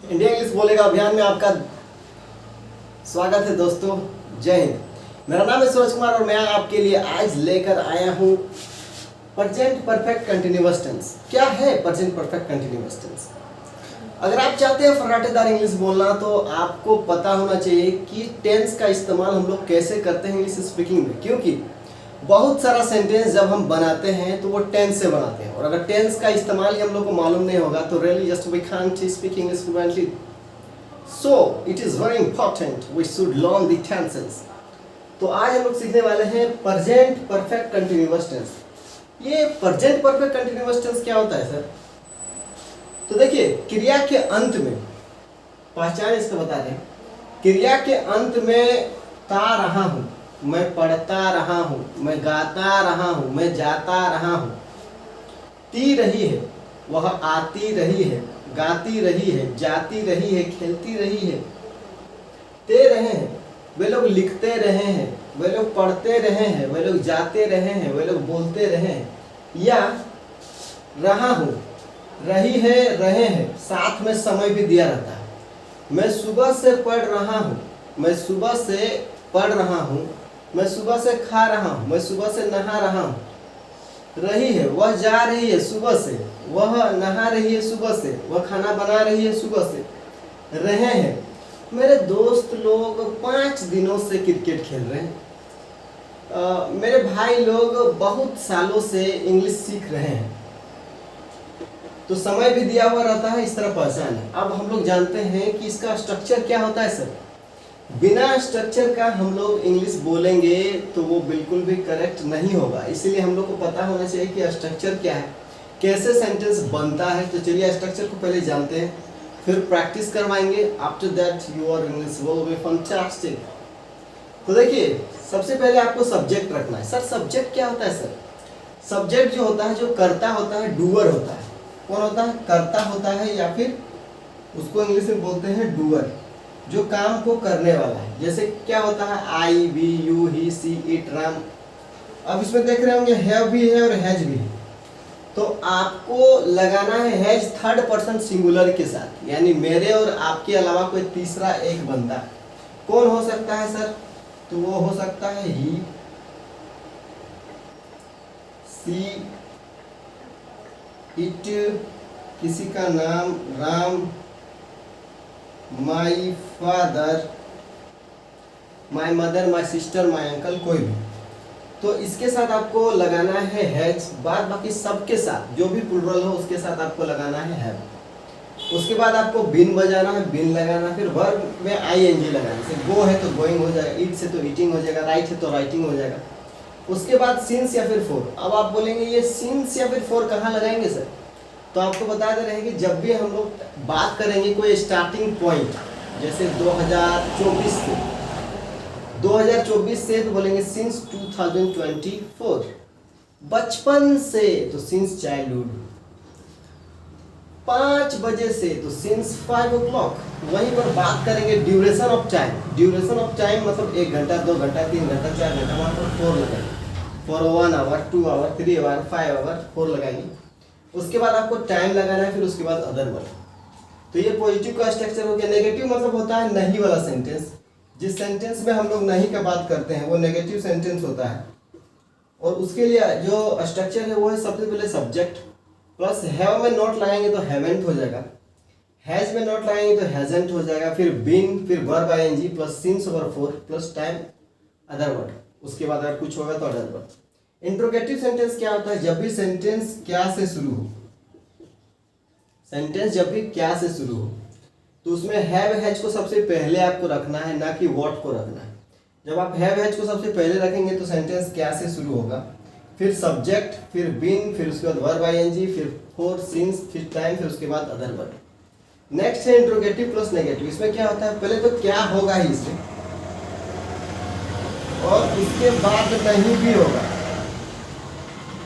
India English बोलेगा अभियान में आपका स्वागत है दोस्तों। जय हिंद। मेरा नाम है सूरज कुमार और मैं आपके लिए आज लेकर आया हूँ प्रेजेंट परफेक्ट कंटिन्यूअस टेंस। क्या है प्रेजेंट परफेक्ट कंटिन्यूअस टेंस? अगर आप चाहते हैं फर्राटेदार इंग्लिश बोलना तो आपको पता होना चाहिए कि टेंस का इस्तेमाल हम लोग कैसे करते हैं इंग्लिश स्पीकिंग में, क्योंकि बहुत सारा सेंटेंस जब हम बनाते हैं तो वो टेंस से बनाते हैं, और अगर टेंस का इस्तेमाल ही हम लोग को मालूम नहीं होगा तो really just we can't speak English fluently. So it is very important we should learn the tenses. तो आज हम लोग सीखने वाले हैं प्रेजेंट परफेक्ट कंटिन्यूअस टेंस। ये प्रेजेंट परफेक्ट कंटिन्यूअस टेंस क्या होता है सर? तो देखिए, क्रिया के अंत में पहचान इसका बता दें। क्रिया के अंत में ता रहा हूँ, मैं पढ़ता रहा हूँ, मैं गाता रहा हूँ, मैं जाता रहा हूँ। ती रही है, वह आती रही है, गाती रही है, जाती रही है, खेलती रही है। ते रहे हैं, वे लोग लिखते रहे हैं, वे लोग पढ़ते रहे हैं, वे लोग जाते रहे हैं, वे लोग बोलते रहे हैं। या रहा हूँ, रही है, रहे हैं, साथ में समय भी दिया रहता है। मैं सुबह से पढ़ रहा हूँ, मैं सुबह से पढ़ रहा हूँ, मैं सुबह से खा रहा हूँ, मैं सुबह से नहा रहा हूँ। रही है, वह जा रही है सुबह से, वह नहा रही है सुबह से, वह खाना बना रही है सुबह से। रहे हैं, मेरे दोस्त लोग 5 दिनों से क्रिकेट खेल रहे हैं। मेरे भाई लोग बहुत सालों से इंग्लिश सीख रहे हैं। तो समय भी दिया हुआ रहता है, इस तरह पहचान है। अब हम लोग जानते हैं कि इसका स्ट्रक्चर क्या होता है सर। बिना स्ट्रक्चर का हम लोग इंग्लिश बोलेंगे तो वो बिल्कुल भी करेक्ट नहीं होगा, इसीलिए हम लोग को पता होना चाहिए कि स्ट्रक्चर क्या है, कैसे सेंटेंस बनता है। तो चलिए स्ट्रक्चर को पहले जानते हैं, फिर प्रैक्टिस करवाएंगे। After that your English will be fantastic. तो देखिए, सबसे पहले आपको सब्जेक्ट रखना है। सर सब्जेक्ट क्या होता है सर? सब्जेक्ट जो होता है, जो करता होता है, डूअर होता है। कौन होता है? करता होता है, या फिर उसको इंग्लिश में बोलते हैं डूअर, जो काम को करने वाला है। जैसे क्या होता है? I, we, you, he, she, it, Ram. अब इसमें देख रहे होंगे हैव भी है और हैज भी है। तो आपको लगाना है हैज थर्ड पर्सन सिंगुलर के साथ, यानी मेरे और आपके अलावा कोई तीसरा एक बंदा। कौन हो सकता है सर? तो वो हो सकता है ही, सी, इट, किसी का नाम, Ram, my father, my mother, my sister, my uncle, कोई भी। तो इसके साथ आपको लगाना है हैज। बाद बाकी सबके साथ जो भी प्लुरल हो उसके साथ आपको लगाना है हैव। उसके बाद आपको बिन बजाना है, बिन लगाना, फिर वर्ब में आईएनजी लगाना। जैसे गो है तो गोइंग हो जाएगा, ईट से तो ईटिंग हो जाएगा, राइट है तो राइटिंग हो जाएगा। उसके बाद सिंस या फिर फॉर। अब आप बोलेंगे ये सिंस या फिर फॉर कहाँ लगाएंगे सर? तो आपको बता दे रहे हैं कि जब भी हम लोग बात करेंगे कोई स्टार्टिंग पॉइंट, जैसे 2024 से तो बोलेंगे सिंस 2024। बचपन से तो सिंस चाइल्डहुड। 5 बजे से तो सिंस 5 o'clock। वहीं पर बात करेंगे duration of time. Duration of time मतलब 1 घंटा, 2 घंटा, 3 घंटा, 4 घंटा, वहाँ पर 4 लगाएंगे। For 1 hour, 2 hour, 3 hour, 5 hour, 4 लगाएंगे। उसके बाद आपको टाइम लगाना है, फिर उसके बाद अदर वर्ड। तो ये पॉजिटिव का स्ट्रक्चर हो गया। नेगेटिव मतलब होता है नहीं वाला सेंटेंस। जिस सेंटेंस में हम लोग नहीं का बात करते हैं वो नेगेटिव सेंटेंस होता है। और उसके लिए जो स्ट्रक्चर है वो है सबसे पहले सब्जेक्ट प्लस हैव में नॉट लगाएंगे तो हैवेंट हो जाएगा, हैज में नॉट लगाएंगे तो हैजंट हो जाएगा, फिर बीन, फिर verb ING plus since over 4 plus time other word. उसके बाद अगर कुछ होगा तो अदर वर्ड। इंट्रोगेटिव सेंटेंस क्या होता है? जब भी सेंटेंस क्या से शुरू हो, सेंटेंस जब भी क्या से शुरू हो तो उसमें हैव हैज को सबसे पहले आपको रखना है, ना कि व्हाट को रखना है। जब आप हैव हैज को सबसे पहले रखेंगे तो सेंटेंस क्या से शुरू होगा, फिर सब्जेक्ट, फिर बीन, फिर उसके बाद वर्ब आईएनजी, फिर फॉर, सिंस, फिर टाइम, फिर उसके बाद अदर वर्ड। नेक्स्ट है इंट्रोगेटिव प्लस नेगेटिव। इसमें क्या होता है? पहले तो क्या होगा ही इसमें, और उसके बाद नहीं भी होगा।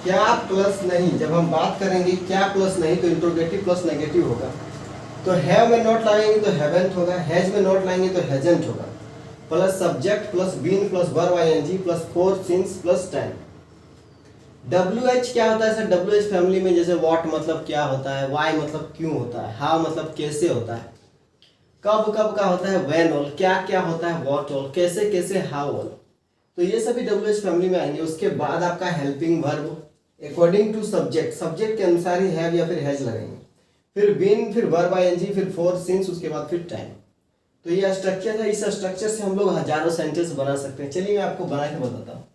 क्या प्लस नहीं, जब हम बात करेंगे क्या प्लस नहीं तो इंट्रोगेटिव प्लस नेगेटिव होगा। तो हैव में नॉट लगाएंगे तो हैवेंट होगा, हैज में नॉट लगाएंगे तो हैजंट होगा, plus subject plus been plus verb ING plus for, since plus time. WH क्या होता है सर? WH फैमिली में जैसे व्हाट मतलब क्या होता है, वाई मतलब क्यों होता है, हाउ मतलब कैसे होता है, कब कब का होता है व्हेन ऑल, क्या क्या होता है व्हाट ऑल, कैसे कैसे हाउ ऑल। तो ये सभी डब्ल्यू एच फैमिली में आएंगे। उसके बाद आपका helping verb according to subject, subject के अनुसार ही हैव या फिर हैज लगाएंगे। फिर बीन, फिर वर्ब आईएनजी, फिर फॉर, सिंस, उसके बाद फिर टाइम। तो ये स्ट्रक्चर है। इस स्ट्रक्चर से हम लोग हजारों सेंटेंस बना सकते हैं। चलिए मैं आपको बना के बताता हूँ।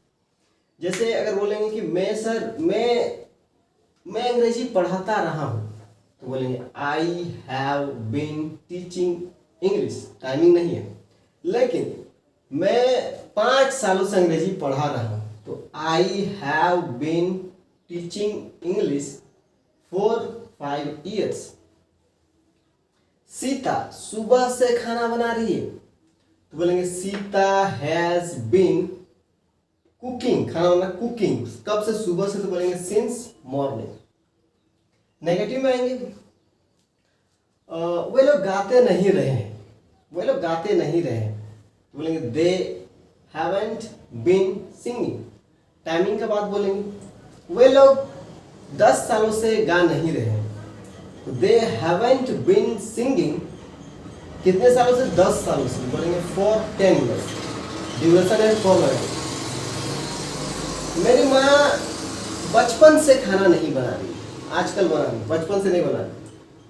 जैसे अगर बोलेंगे कि मैं सर मैं अंग्रेजी पढ़ाता रहा हूँ, तो बोलेंगे I have been teaching English. Timing नहीं है, लेकिन मैं 5 सालों से अंग्रेजी पढ़ा रहा हूँ, तो I have been teaching English for 5 years। Sita सुबह से खाना बना रही है, तो बोलेंगे सीता हैज बीन कुकिंग, खाना बना कुकिंग। कब से? सुबह से, तो बोलेंगे सिंस मॉर्निंग। नेगेटिव में आएंगे, वे लोग गाते नहीं रहे हैं, वे लोग गाते नहीं रहे हैं, तो बोलेंगे they haven't been singing. Timing का बात बोलेंगे, वे लोग 10 सालों से गा नहीं रहे हैं, तो दे हैवंट बीन सिंगिंग कितने सालों से? 10 सालों से, बोलेंगे फॉर 10 years। ड्यूरेशन है फॉर लगाएंगे। मेरी माँ बचपन से खाना नहीं बना रही, आजकल बना रही, बचपन से नहीं बना रही।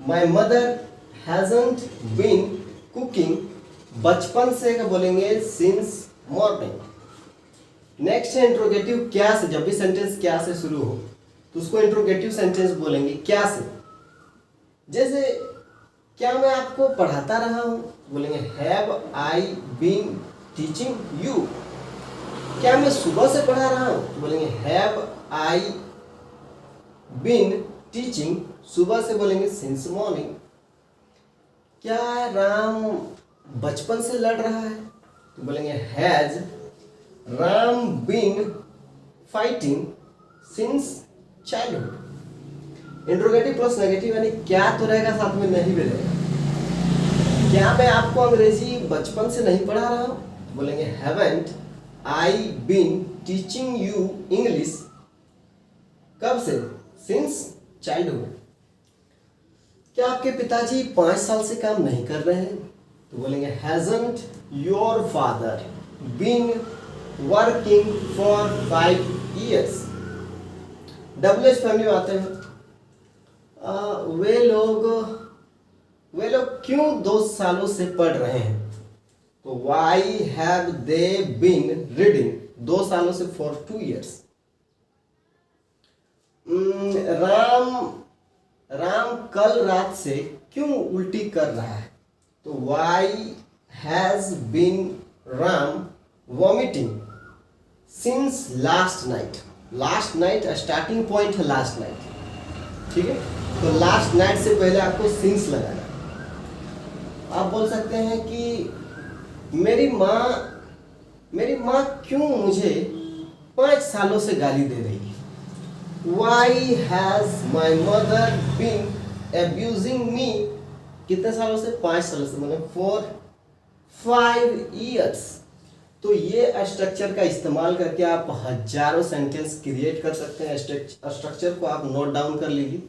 My mother hasn't been cooking, बचपन से का बोलेंगे सिंस मॉर्निंग। नेक्स्ट है इंट्रोगेटिव क्या से। जब भी सेंटेंस क्या से शुरू हो तो उसको इंट्रोगेटिव सेंटेंस बोलेंगे क्या से। जैसे क्या मैं आपको पढ़ाता रहा हूं, बोलेंगे have I been teaching you. क्या मैं सुबह से पढ़ा रहा हूं, तो बोलेंगे हैव आई बीन टीचिंग, सुबह से बोलेंगे सिंस मॉर्निंग। क्या राम बचपन से लड़ रहा है, तो बोलेंगे has Ram been fighting since childhood. Interrogative plus negative यानी क्या तो रहेगा, साथ में नहीं भी रहेगा। क्या मैं आपको अंग्रेजी बचपन से नहीं पढ़ा रहा हूं, तो बोलेंगे haven't I been teaching you English, कब से? Since childhood. क्या आपके पिताजी 5 साल से काम नहीं कर रहे हैं, तो बोलेंगे hasn't your father been working for 5 years। W H family में आते हैं। वे लोग क्यों 2 सालों से पढ़ रहे हैं, तो why have they been reading, 2 सालों से फॉर 2 years। राम कल रात से क्यों उल्टी कर रहा है, तो why has been Ram vomiting since last night. Last night starting point है, लास्ट नाइट, ठीक है। तो लास्ट नाइट से पहले आपको सिंस लगाना। आप बोल सकते हैं कि मेरी माँ क्यों मुझे 5 सालों से गाली दे रही है, why has my mother been abusing me, कितने सालों से? 5 सालों से, मतलब फॉर 5 years। तो ये स्ट्रक्चर का इस्तेमाल करके आप हजारों सेंटेंस क्रिएट कर सकते हैं। स्ट्रक्चर को आप नोट डाउन कर लीजिए,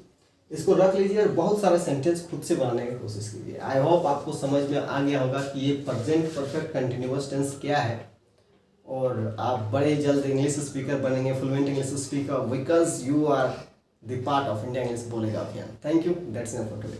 इसको रख लीजिए और बहुत सारे सेंटेंस खुद से बनाने की कोशिश कीजिए। आई होप आपको समझ में आ गया होगा कि ये प्रेजेंट परफेक्ट कंटिन्यूअस टेंस क्या है, और आप बड़े जल्द इंग्लिश स्पीकर बनेंगे, fluent English speaker, because you are the part of India English बोलेगा अभियान। Thank you, that's enough for today.